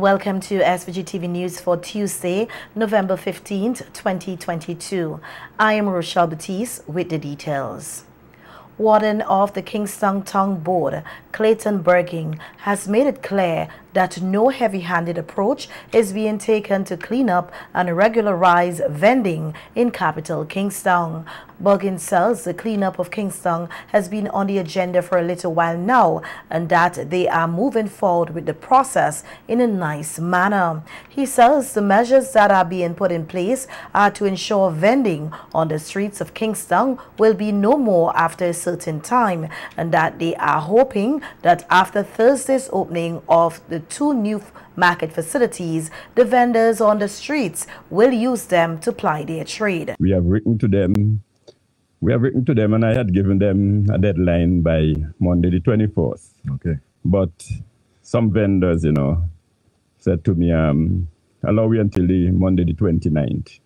Welcome to SVG TV News for Tuesday, November 15th, 2022. I am Rochelle Batiste with the details. Warden of the Kingston Town Board, Clayton Berging, has made it clear that no heavy-handed approach is being taken to clean up and regularize vending in capital Kingston. Berging says the cleanup of Kingston has been on the agenda for a little while now and that they are moving forward with the process in a nice manner. He says the measures that are being put in place are to ensure vending on the streets of Kingston will be no more after a certain time, and that they are hoping that after Thursday's opening of the two new market facilities, the vendors on the streets will use them to ply their trade. We have written to them and I had given them a deadline by Monday the 24th. Okay. But some vendors, said to me, allow me until the Monday the 29th.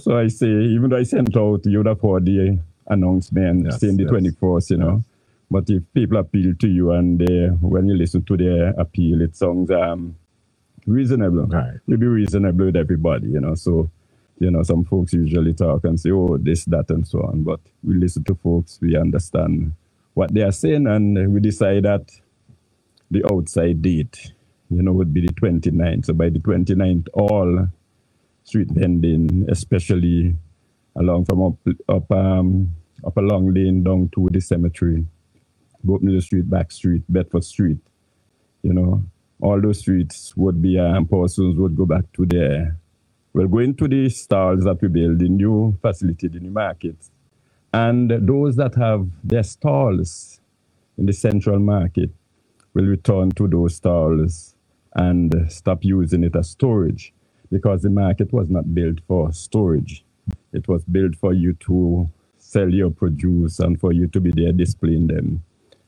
So I say, even though I sent out, you would have heard the announcement saying the 24th, But if people appeal to you and when you listen to their appeal, it sounds reasonable. Right. You'll be reasonable with everybody, So, some folks usually talk and say, oh, this, that, and so on. But we listen to folks, we understand what they are saying, and we decide that the outside date, would be the 29th. So by the 29th, all street vending, especially along from up a long lane down to the cemetery, Both Middle Street, Back Street, Bedford Street, all those streets would be, persons would go back to their, go into the stalls that we build, the new facility, the new markets. And those that have their stalls in the central market will return to those stalls and stop using it as storage, because the market was not built for storage. It was built for you to sell your produce and for you to be there displaying them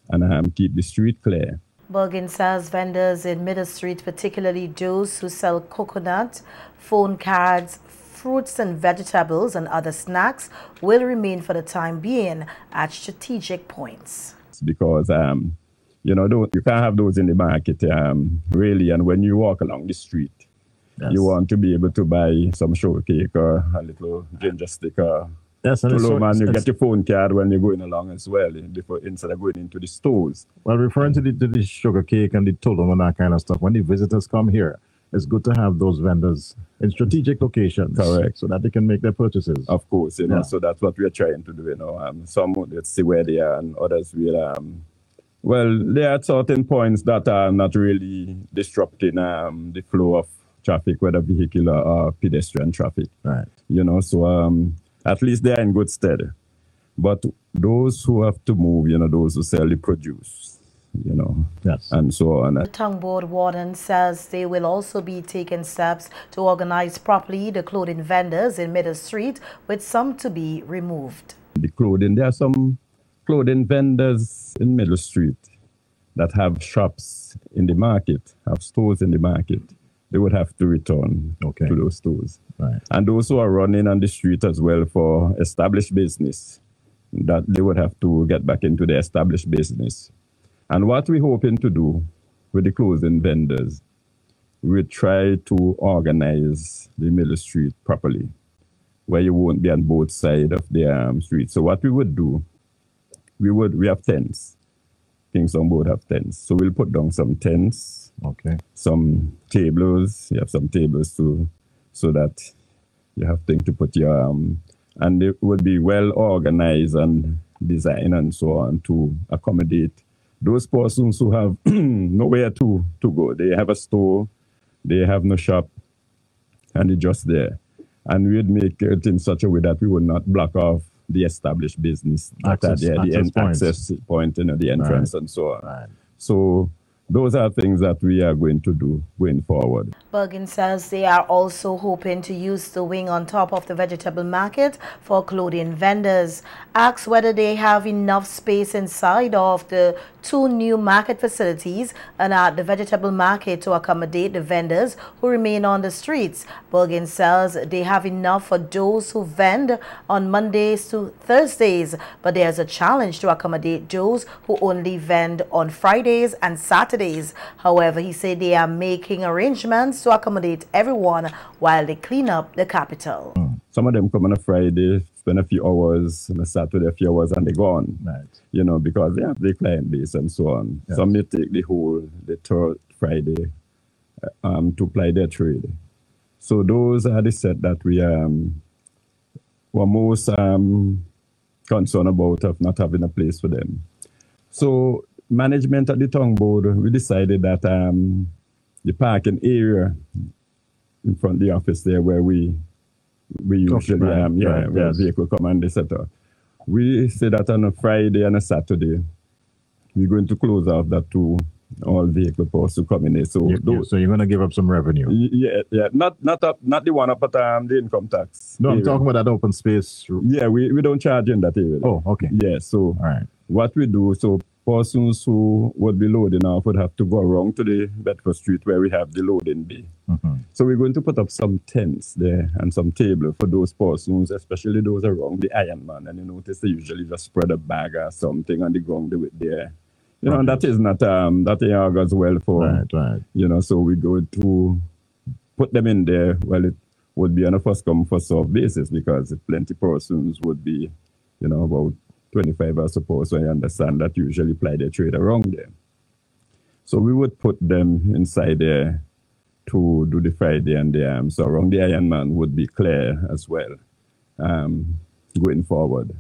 and keep the street clear. Berging says vendors in Middle Street, particularly those who sell coconut, phone cards, fruits and vegetables and other snacks, will remain for the time being at strategic points. Because, you can't have those in the market, really, and when you walk along the street, you want to be able to buy some shortcake or a little ginger stick or you get your phone card when you're going along as well, instead of going into the stores. Well, referring to the sugar cake and the tulum and that kind of stuff, when the visitors come here, it's good to have those vendors in strategic locations. Correct. So that they can make their purchases. Of course, so that's what we are trying to do, Some, let's see where they are, and others will, well, there are certain points that are not really disrupting the flow of traffic, whether vehicular or pedestrian traffic. Right. So at least they are in good stead. But those who have to move, those who sell the produce, and so on. The Town Board warden says they will also be taking steps to organize properly the clothing vendors in Middle Street, with some to be removed. The clothing, there are some clothing vendors in Middle Street that have shops in the market, have stores in the market. They would have to return to those stores. Right. And those who are running on the street as well for established business, that they would have to get back into the established business. And what we're hoping to do with the clothing vendors, we try to organize the Middle Street properly, where you won't be on both sides of the street. So what we would do, we have tents. Kingston Board have tents. So we'll put down some tents, some tables. You have some tables too, so that you have things to put your, and it would be well organized and designed and so on to accommodate those persons who have nowhere to go. They have a store, they have no shop, and they're just there. And we'd make it in such a way that we would not block off the established business, access point, the entrance and so on. Right. So those are things that we are going to do going forward. Berging says they are also hoping to use the wing on top of the vegetable market for clothing vendors. Asked whether they have enough space inside of the two new market facilities and at the vegetable market to accommodate the vendors who remain on the streets, Berging says they have enough for those who vend on Mondays to Thursdays, but there's a challenge to accommodate those who only vend on Fridays and Saturdays Saturdays. However, he said they are making arrangements to accommodate everyone while they clean up the capital. Some of them come on a Friday, spend a few hours, on a Saturday a few hours, and they're gone. Right. You know, because they have their client base and so on. Yes. Some may take the third Friday to ply their trade. So those are the set that we were most concerned about of not having a place for them. So management at the town board, we decided that the parking area in front of the office there where we usually where vehicle come and etc. We say that on a Friday and a Saturday, we're going to close off that to all vehicle posts to come in there. So so you're going to give up some revenue? Yeah. Not the one up at the income tax. No, area. I'm talking about that open space. Yeah, we don't charge in that area. Oh, okay. Yeah, so all right. What we do, so persons who would be loading off would have to go around to the Bedford Street where we have the loading bay. So we're going to put up some tents there and some tables for those persons, especially those around the Iron Man. And you notice they usually just spread a bag or something on the ground with there. You know, and that is not, that augurs well for, right. You know, so we go to put them in there. Well, it would be on a first come, first served basis because plenty persons would be, you know, about 25, I suppose. So I understand that usually ply their trade around there. So we would put them inside there to do the Friday and the, so around the Iron Man would be clear as well, going forward.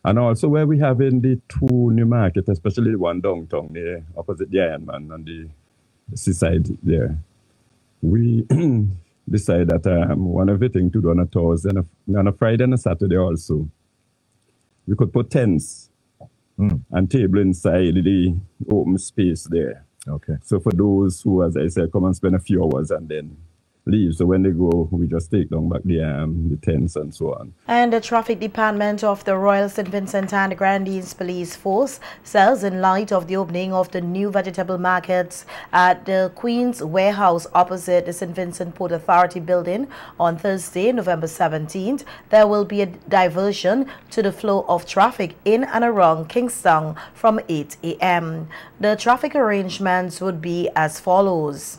And also where we have in the two new market, especially the one downtown there, opposite the Iron Man on the seaside there, we decided that one of the things to do on a Thursday and on a Friday and a Saturday also, we could put tents and table inside the open space there. Okay. So for those who, as I said, come and spend a few hours and then leave. So when they go, we just take down back the tents and so on. And the traffic department of the Royal St. Vincent and Grenadines Police Force says in light of the opening of the new vegetable markets at the Queen's Warehouse opposite the St. Vincent Port Authority building on Thursday, November 17th, there will be a diversion to the flow of traffic in and around Kingston from 8 a.m. The traffic arrangements would be as follows.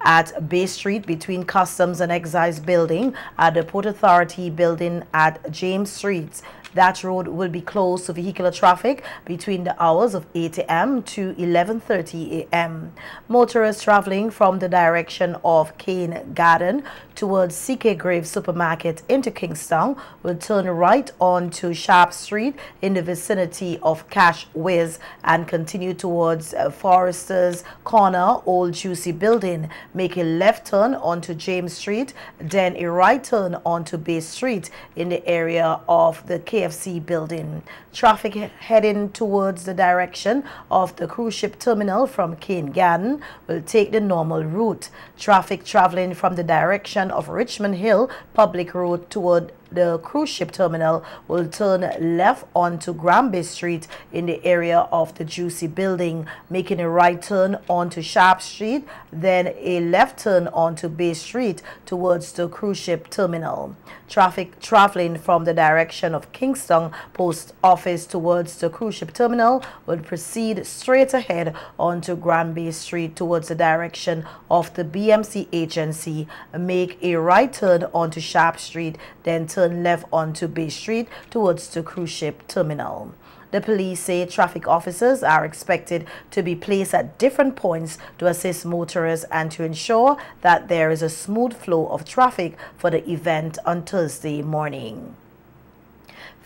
At Bay Street between Customs and Excise Building, at the Port Authority Building at James Street, that road will be closed to vehicular traffic between the hours of 8 a.m. to 11:30 a.m. Motorists traveling from the direction of Cane Garden towards CK Grave Supermarket into Kingston will turn right onto Sharp Street in the vicinity of Cash Whiz and continue towards Foresters Corner Old Juicy Building. Make a left turn onto James Street, then a right turn onto Bay Street in the area of the KFC building. Traffic heading towards the direction of the cruise ship terminal from Cane Garden will take the normal route. Traffic traveling from the direction of Richmond Hill Public Road toward the cruise ship terminal will turn left onto Granby Street in the area of the Juicy Building, making a right turn onto Sharp Street, then a left turn onto Bay Street towards the cruise ship terminal. Traffic traveling from the direction of Kingston Post Office towards the cruise ship terminal will proceed straight ahead onto Granby Street towards the direction of the BMC agency, make a right turn onto Sharp Street, then turn left onto Bay Street towards the cruise ship terminal. The police say traffic officers are expected to be placed at different points to assist motorists and to ensure that there is a smooth flow of traffic for the event on Thursday morning.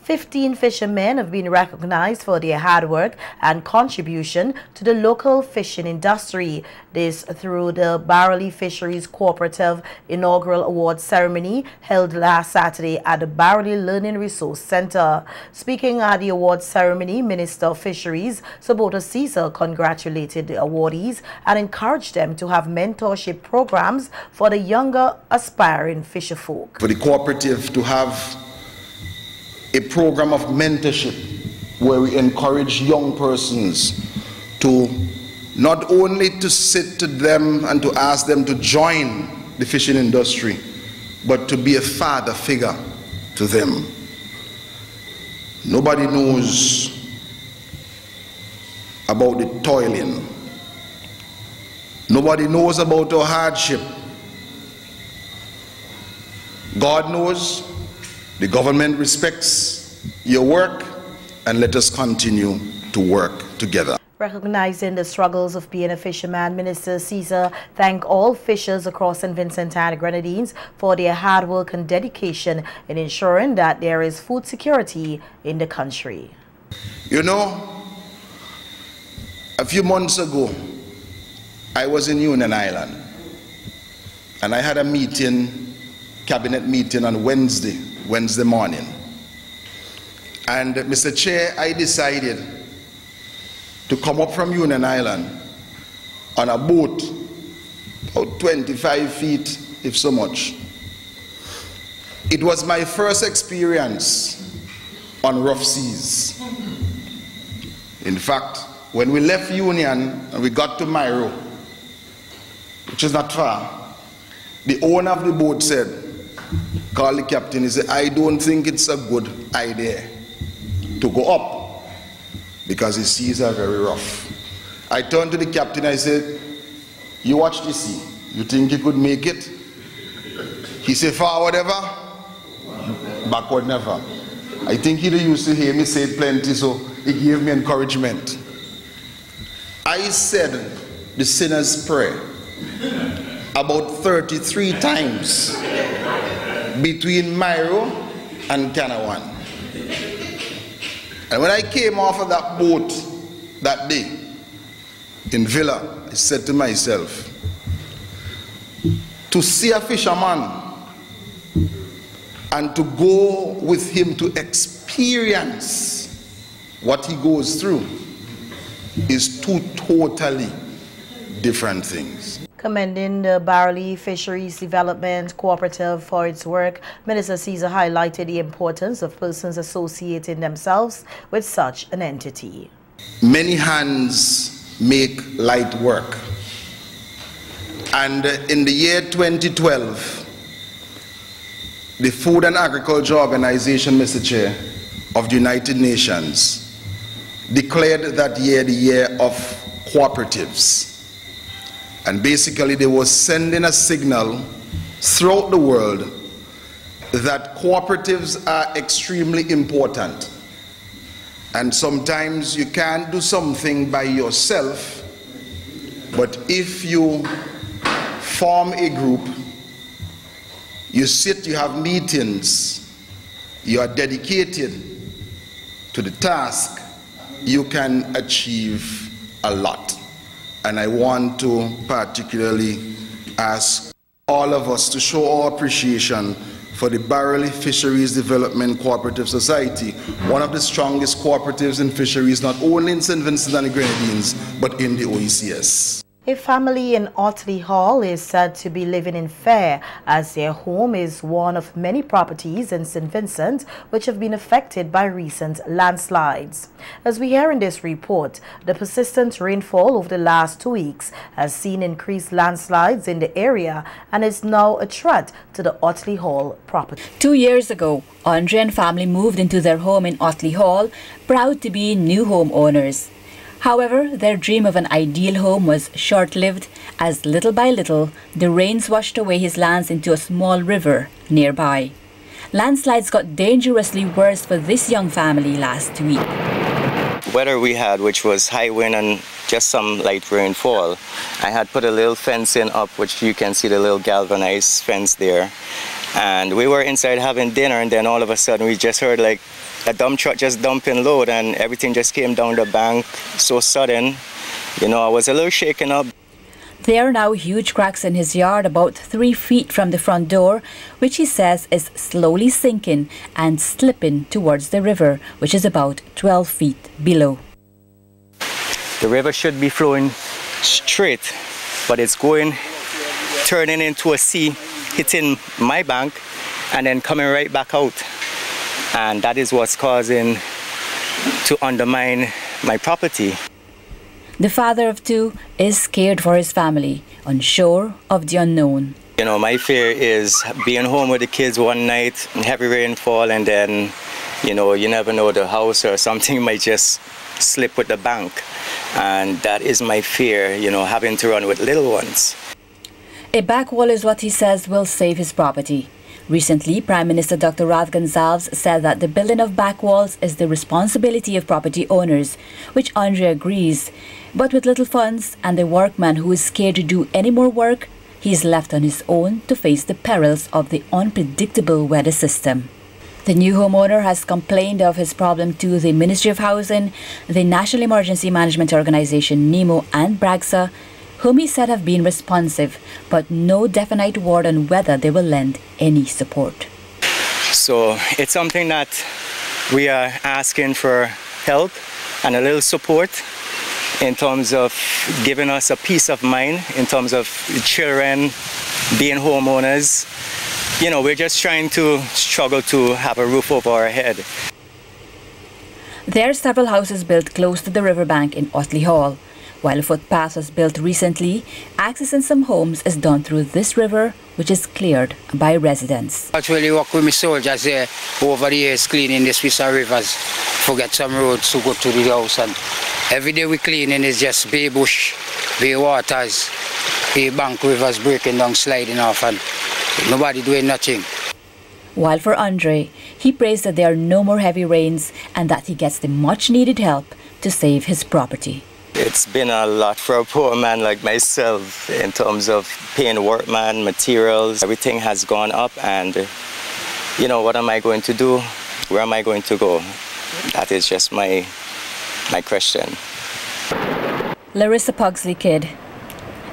15 fishermen have been recognized for their hard work and contribution to the local fishing industry. This through the Barrowley Fisheries Cooperative inaugural award ceremony held last Saturday at the Barrowley Learning Resource Center. Speaking at the award ceremony, Minister of Fisheries Sabota Caesar congratulated the awardees and encouraged them to have mentorship programs for the younger aspiring fisherfolk. For the cooperative to have a program of mentorship where we encourage young persons to not only to sit to them and to ask them to join the fishing industry, but to be a father figure to them. Nobody knows about the toiling Nobody knows about our hardship. God knows, the government respects your work, and let us continue to work together. Recognizing the struggles of being a fisherman, Minister Caesar thanked all fishers across St. Vincent and the Grenadines for their hard work and dedication in ensuring that there is food security in the country. You know, a few months ago, I was in Union Island, and I had a meeting, cabinet meeting on Wednesday morning. And Mr. Chair, I decided to come up from Union Island on a boat, about 25 feet, if so much. It was my first experience on rough seas. In fact, when we left Union and we got to Myro, which is not far, the owner of the boat said, called the captain, he said, I don't think it's a good idea to go up because the seas are very rough. I turned to the captain, I said, you watch the sea, you think you could make it? He said, forward ever, backward never. I think he used to hear me say it plenty, so he gave me encouragement. I said the sinner's prayer about 33 times between Myro and Canawan. And when I came off of that boat that day in Villa, I said to myself, to see a fisherman and to go with him to experience what he goes through is two totally different things. Commending the Barley Fisheries Development Cooperative for its work, Minister Caesar highlighted the importance of persons associating themselves with such an entity. Many hands make light work. And in the year 2012, the Food and Agriculture Organization, Mr. Chair, of the United Nations declared that year the year of cooperatives. And basically they were sending a signal throughout the world that cooperatives are extremely important. And sometimes you can't do something by yourself, but if you form a group, you sit, you have meetings, you are dedicated to the task, you can achieve a lot. And I want to particularly ask all of us to show our appreciation for the Barley Fisheries Development Cooperative Society, one of the strongest cooperatives in fisheries, not only in St. Vincent and the Grenadines, but in the OECS. A family in Otley Hall is said to be living in fear as their home is one of many properties in St. Vincent which have been affected by recent landslides. As we hear in this report, the persistent rainfall over the last 2 weeks has seen increased landslides in the area and is now a threat to the Otley Hall property. 2 years ago, Andre and family moved into their home in Otley Hall, proud to be new homeowners. However, their dream of an ideal home was short-lived as little by little the rains washed away his lands into a small river nearby. Landslides got dangerously worse for this young family last week. Weather we had, which was high wind and just some light rainfall, I had put a little fencing up, which you can see the little galvanized fence there. And we were inside having dinner, and then all of a sudden we just heard like a dump truck just dumping load, and everything just came down the bank so sudden. You know, I was a little shaken up. There are now huge cracks in his yard about 3 feet from the front door, which he says is slowly sinking and slipping towards the river, which is about 12 feet below. The river should be flowing straight, but it's going, turning into a sea, hitting my bank and then coming right back out. And that is what's causing to undermine my property. The father of two is scared for his family, unsure of the unknown. You know, my fear is being home with the kids one night, heavy rainfall, and then You know, you never know, the house or something might just slip with the bank. And that is my fear, you know, having to run with little ones. A back wall is what he says will save his property. Recently, Prime Minister Dr. Rath Gonsalves said that the building of back walls is the responsibility of property owners, which Andre agrees. But with little funds and a workman who is scared to do any more work, he is left on his own to face the perils of the unpredictable weather system. The new homeowner has complained of his problem to the Ministry of Housing, the National Emergency Management Organization NEMO and BRAGSA, whom he said have been responsive, but no definite word on whether they will lend any support. So it's something that we are asking for help and a little support in terms of giving us a peace of mind, in terms of children being homeowners. You know, we're just trying to struggle to have a roof over our head. There are several houses built close to the riverbank in Otley Hall. While a footpath was built recently, access in some homes is done through this river, which is cleared by residents. Actually, work with my soldiers there over the years cleaning the Swiss rivers, forget some roads to go to the house. And every day we cleaning is just bay bush, bay waters, bay bank rivers breaking down, sliding off, and nobody doing nothing. While for Andre, he prays that there are no more heavy rains and that he gets the much needed help to save his property. It's been a lot for a poor man like myself in terms of paying workman, materials. Everything has gone up, and you know, what am I going to do? Where am I going to go? That is just my question. Larissa Pugsley Kidd,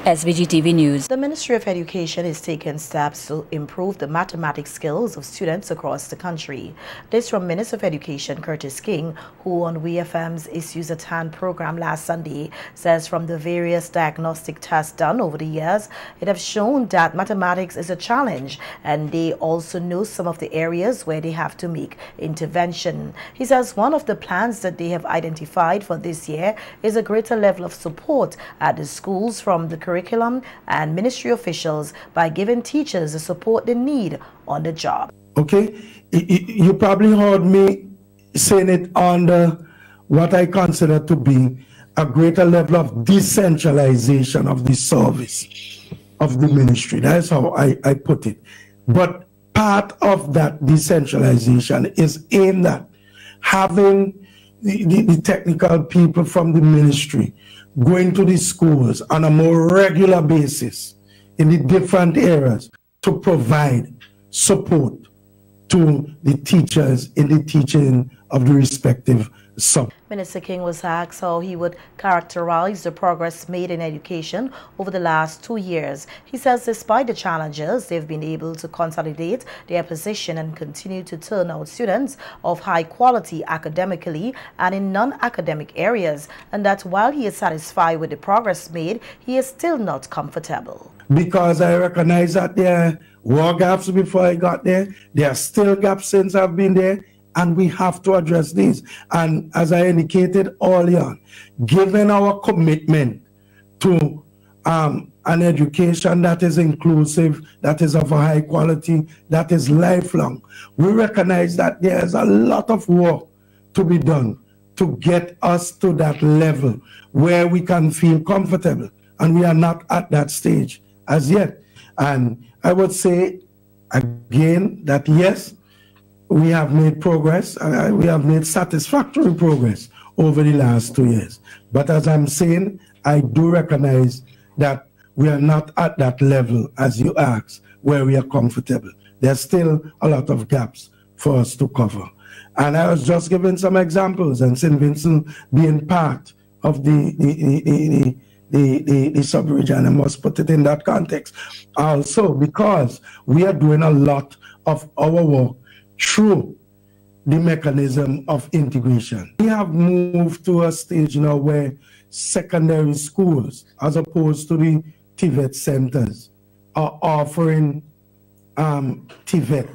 SVG TV News. The Ministry of Education is taking steps to improve the mathematics skills of students across the country. This from Minister of Education Curtis King, who on WFM's Issues at Hand program last Sunday says from the various diagnostic tests done over the years, it has shown that mathematics is a challenge, and they also know some of the areas where they have to make intervention. He says one of the plans that they have identified for this year is a greater level of support at the schools from the curriculum and ministry officials by giving teachers the support they need on the job. Okay, you probably heard me saying it under what I consider to be a greater level of decentralization of the service of the ministry. That's how I put it. But part of that decentralization is aimed at having the technical people from the ministry going to the schools on a more regular basis in the different areas to provide support to the teachers in the teaching of the respective subjects. Minister King was asked how he would characterize the progress made in education over the last 2 years. He says despite the challenges, they've been able to consolidate their position and continue to turn out students of high quality academically and in non-academic areas, and that while he is satisfied with the progress made, he is still not comfortable. Because I recognize that there were gaps before I got there, there are still gaps since I've been there, and we have to address these. And as I indicated earlier, given our commitment to an education that is inclusive, that is of a high quality, that is lifelong, we recognize that there is a lot of work to be done to get us to that level where we can feel comfortable. And we are not at that stage as yet. And I would say again that yes, we have made progress, we have made satisfactory progress over the last 2 years. But as I'm saying, I do recognize that we are not at that level, as you asked, where we are comfortable. There's still a lot of gaps for us to cover. And I was just giving some examples, and St. Vincent being part of the sub-region, I must put it in that context. Also, because we are doing a lot of our work through the mechanism of integration. We have moved to a stage now where secondary schools, as opposed to the TVET centers, are offering TVET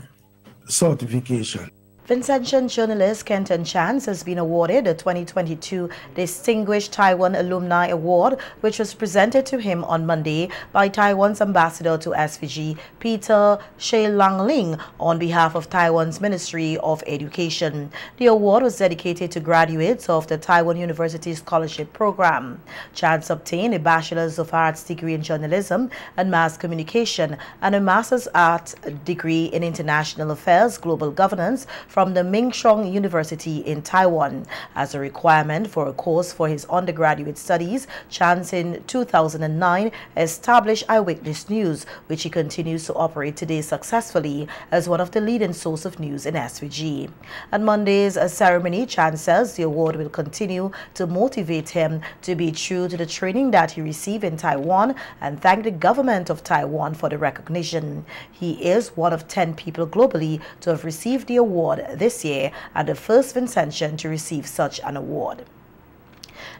certification. Vincentian journalist Kenton Chance has been awarded the 2022 Distinguished Taiwan Alumni Award, which was presented to him on Monday by Taiwan's ambassador to SVG, Peter Shei-Lang-Ling, on behalf of Taiwan's Ministry of Education. The award was dedicated to graduates of the Taiwan University Scholarship Program. Chance obtained a Bachelor's of Arts degree in journalism and mass communication and a Master's Art degree in International Affairs, Global Governance from the Ming Shong University in Taiwan. As a requirement for a course for his undergraduate studies, Chance in 2009 established Eyewitness News, which he continues to operate today successfully as one of the leading sources of news in SVG. At Monday's ceremony, Chance says the award will continue to motivate him to be true to the training that he received in Taiwan and thank the government of Taiwan for the recognition. He is one of 10 people globally to have received the award this year and the first Vincentian to receive such an award.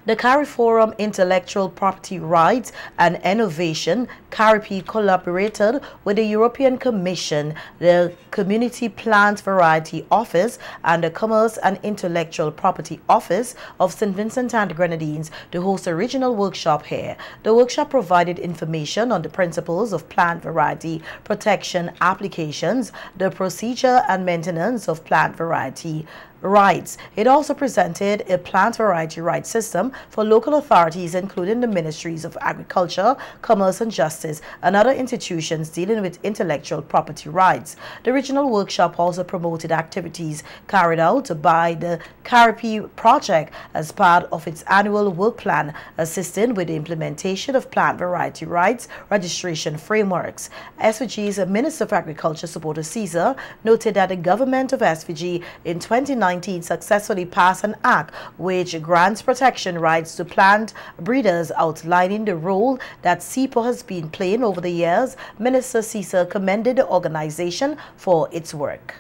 The CARIFORUM Intellectual Property Rights and Innovation, CARIP, collaborated with the European Commission, the Community Plant Variety Office, and the Commerce and Intellectual Property Office of St. Vincent and the Grenadines to host a regional workshop here. The workshop provided information on the principles of plant variety protection applications, the procedure and maintenance of plant variety rights. It also presented a plant variety rights system for local authorities, including the Ministries of Agriculture, Commerce and Justice, and other institutions dealing with intellectual property rights. The regional workshop also promoted activities carried out by the CARIP project as part of its annual work plan, assisting with the implementation of plant variety rights registration frameworks. SVG's Minister of Agriculture, Supporter Caesar, noted that the government of SVG in 2019 successfully passed an act which grants protection rights to plant breeders, outlining the role that SIPO has been playing over the years. Minister Caesar commended the organization for its work.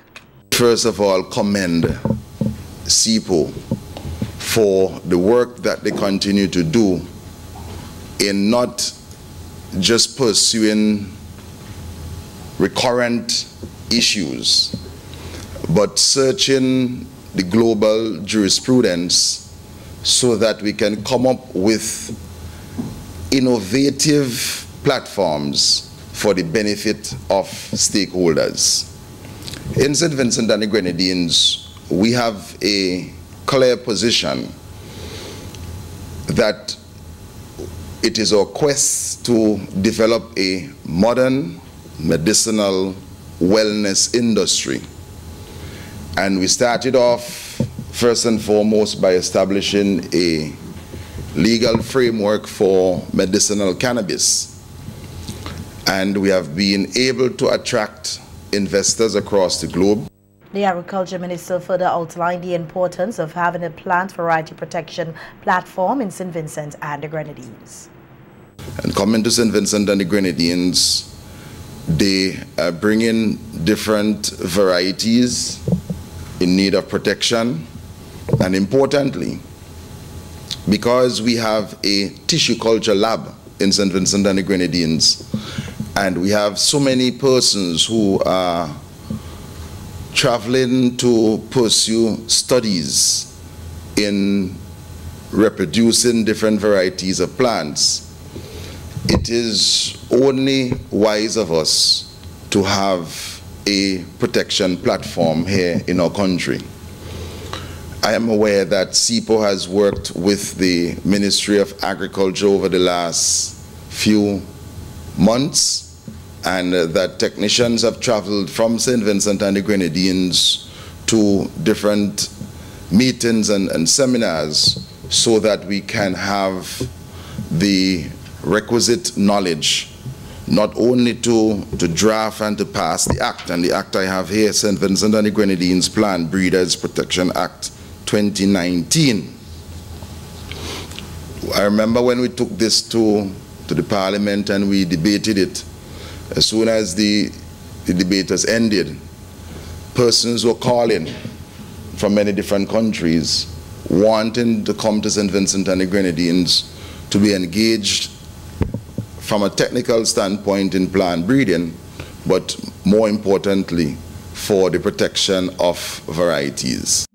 First of all, commend SIPO for the work that they continue to do in not just pursuing recurrent issues, but searching the global jurisprudence so that we can come up with innovative platforms for the benefit of stakeholders. In St. Vincent and the Grenadines, we have a clear position that it is our quest to develop a modern medicinal wellness industry. And we started off first and foremost by establishing a legal framework for medicinal cannabis. And we have been able to attract investors across the globe. The Agriculture Minister further outlined the importance of having a plant variety protection platform in St. Vincent and the Grenadines. And coming to St. Vincent and the Grenadines, they are bringing different varieties in need of protection, and importantly, because we have a tissue culture lab in St. Vincent and the Grenadines, and we have so many persons who are traveling to pursue studies in reproducing different varieties of plants, it is only wise of us to have a protection platform here in our country. I am aware that SIPO has worked with the Ministry of Agriculture over the last few months, and that technicians have traveled from St. Vincent and the Grenadines to different meetings and seminars so that we can have the requisite knowledge not only to draft and to pass the act, and the act I have here, St. Vincent and the Grenadines Plant Breeders Protection Act 2019. I remember when we took this to the Parliament and we debated it. As soon as the debate has ended, persons were calling from many different countries wanting to come to St. Vincent and the Grenadines to be engaged from a technical standpoint in plant breeding, but more importantly, for the protection of varieties.